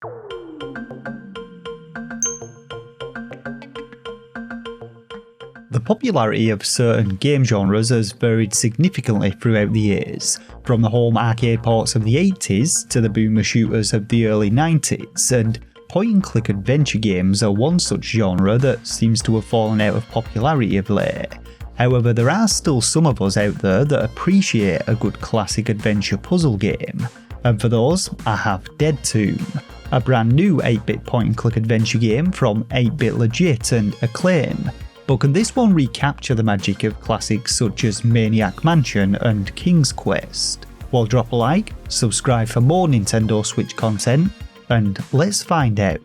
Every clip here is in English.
The popularity of certain game genres has varied significantly throughout the years, from the home arcade ports of the 80s to the boomer shooters of the early 90s, and point-and-click adventure games are one such genre that seems to have fallen out of popularity of late. However, there are still some of us out there that appreciate a good classic adventure puzzle game, and for those, I have Dead Tomb, a brand new 8-bit point-and-click adventure game from 8-bit Legit and Acclaim. But can this one recapture the magic of classics such as Maniac Mansion and King's Quest? Well, drop a like, subscribe for more Nintendo Switch content, and let's find out.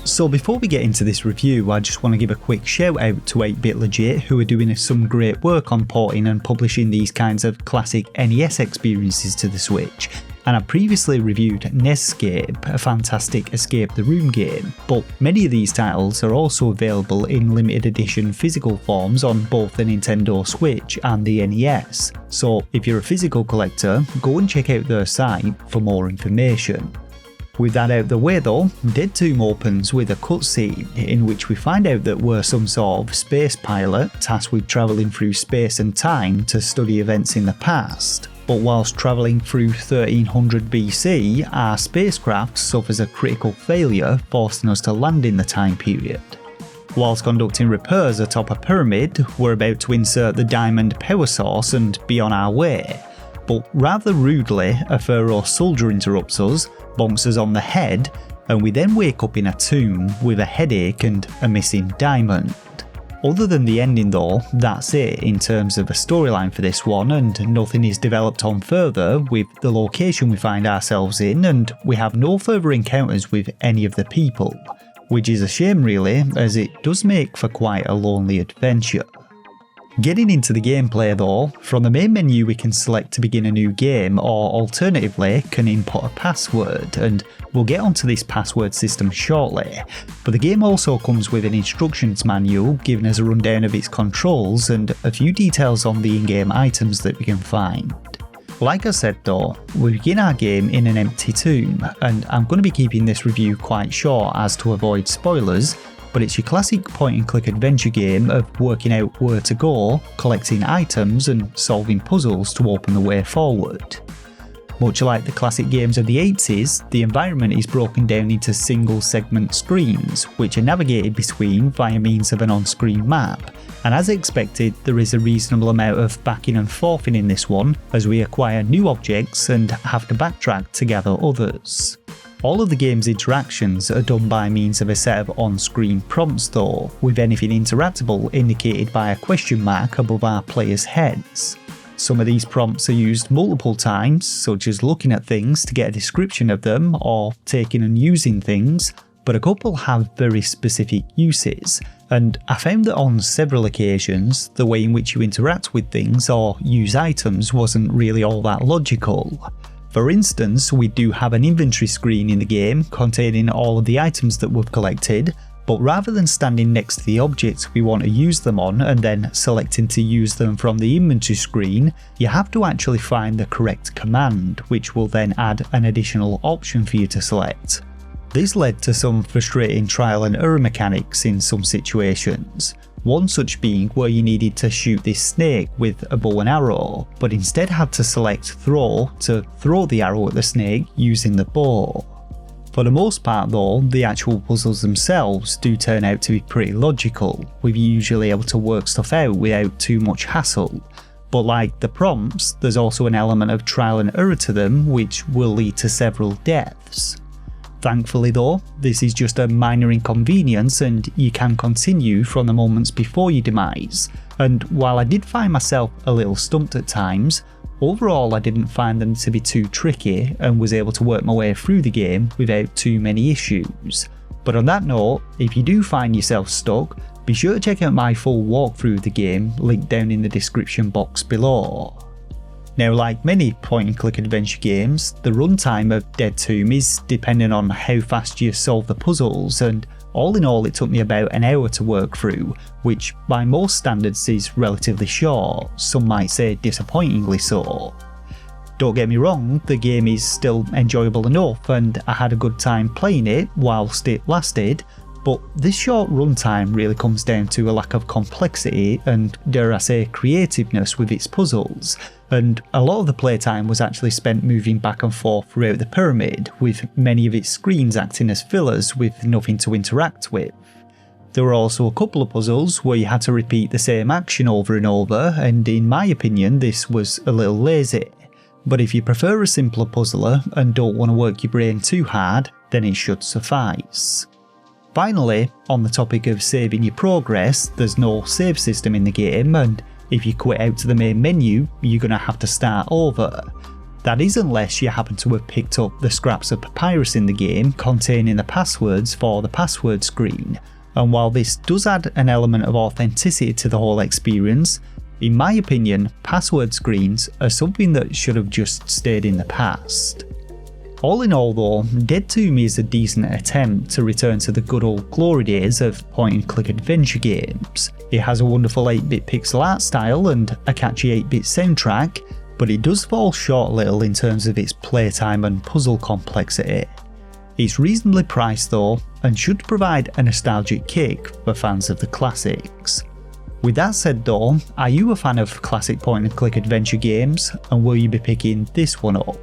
So before we get into this review, I just want to give a quick shout out to 8-bit Legit, who are doing some great work on porting and publishing these kinds of classic NES experiences to the Switch. And I previously reviewed Nescape, a fantastic escape the room game, but many of these titles are also available in limited edition physical forms on both the Nintendo Switch and the NES, so if you're a physical collector, go and check out their site for more information. With that out the way though, Dead Tomb opens with a cutscene in which we find out that we're some sort of space pilot tasked with travelling through space and time to study events in the past. But whilst travelling through 1300 BC, our spacecraft suffers a critical failure, forcing us to land in the time period. Whilst conducting repairs atop a pyramid, we're about to insert the diamond power source and be on our way. But rather rudely, a Pharaoh soldier interrupts us, bonks us on the head, and we then wake up in a tomb with a headache and a missing diamond. Other than the ending though, that's it in terms of a storyline for this one, and nothing is developed on further with the location we find ourselves in, and we have no further encounters with any of the people, which is a shame really, as it does make for quite a lonely adventure. Getting into the gameplay though, from the main menu we can select to begin a new game, or alternatively can input a password, and we'll get onto this password system shortly, but the game also comes with an instructions manual giving us a rundown of its controls and a few details on the in-game items that we can find. Like I said though, we begin our game in an empty tomb, and I'm going to be keeping this review quite short as to avoid spoilers, but it's your classic point-and-click adventure game of working out where to go, collecting items and solving puzzles to open the way forward. Much like the classic games of the 80s, the environment is broken down into single segment screens, which are navigated between via means of an on-screen map, and as expected there is a reasonable amount of backing and forthing in this one as we acquire new objects and have to backtrack to gather others. All of the game's interactions are done by means of a set of on-screen prompts though, with anything interactable indicated by a question mark above our players' heads. Some of these prompts are used multiple times, such as looking at things to get a description of them or taking and using things, but a couple have very specific uses, and I found that on several occasions the way in which you interact with things or use items wasn't really all that logical. For instance, we do have an inventory screen in the game containing all of the items that we've collected, but rather than standing next to the objects we want to use them on and then selecting to use them from the inventory screen, you have to actually find the correct command, which will then add an additional option for you to select. This led to some frustrating trial and error mechanics in some situations. One such being where you needed to shoot this snake with a bow and arrow, but instead had to select throw to throw the arrow at the snake using the bow. For the most part though, the actual puzzles themselves do turn out to be pretty logical, with you usually able to work stuff out without too much hassle. But like the prompts, there's also an element of trial and error to them which will lead to several deaths. Thankfully though, this is just a minor inconvenience and you can continue from the moments before your demise, and while I did find myself a little stumped at times, overall I didn't find them to be too tricky and was able to work my way through the game without too many issues. But on that note, if you do find yourself stuck, be sure to check out my full walkthrough of the game, linked down in the description box below. Now, like many point-and-click adventure games, the runtime of Dead Tomb is dependent on how fast you solve the puzzles, and all in all it took me about an hour to work through, which by most standards is relatively short, some might say disappointingly so. Don't get me wrong, the game is still enjoyable enough and I had a good time playing it whilst it lasted, but this short runtime really comes down to a lack of complexity and, dare I say, creativeness with its puzzles, and a lot of the playtime was actually spent moving back and forth throughout the pyramid, with many of its screens acting as fillers with nothing to interact with. There were also a couple of puzzles where you had to repeat the same action over and over, and in my opinion this was a little lazy. But if you prefer a simpler puzzler and don't want to work your brain too hard, then it should suffice. Finally, on the topic of saving your progress, there's no save system in the game, and if you quit out to the main menu, you're going to have to start over. That is unless you happen to have picked up the scraps of papyrus in the game containing the passwords for the password screen, and while this does add an element of authenticity to the whole experience, in my opinion, password screens are something that should have just stayed in the past. All in all though, Dead to Me is a decent attempt to return to the good old glory days of point and click adventure games. It has a wonderful 8-bit pixel art style and a catchy 8-bit soundtrack, but it does fall short a little in terms of its playtime and puzzle complexity. It's reasonably priced though, and should provide a nostalgic kick for fans of the classics. With that said though, are you a fan of classic point and click adventure games, and will you be picking this one up?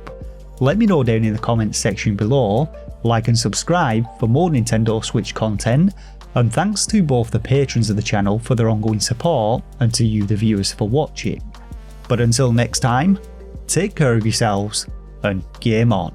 Let me know down in the comments section below, like and subscribe for more Nintendo Switch content, and thanks to both the patrons of the channel for their ongoing support and to you the viewers for watching. But until next time, take care of yourselves and game on.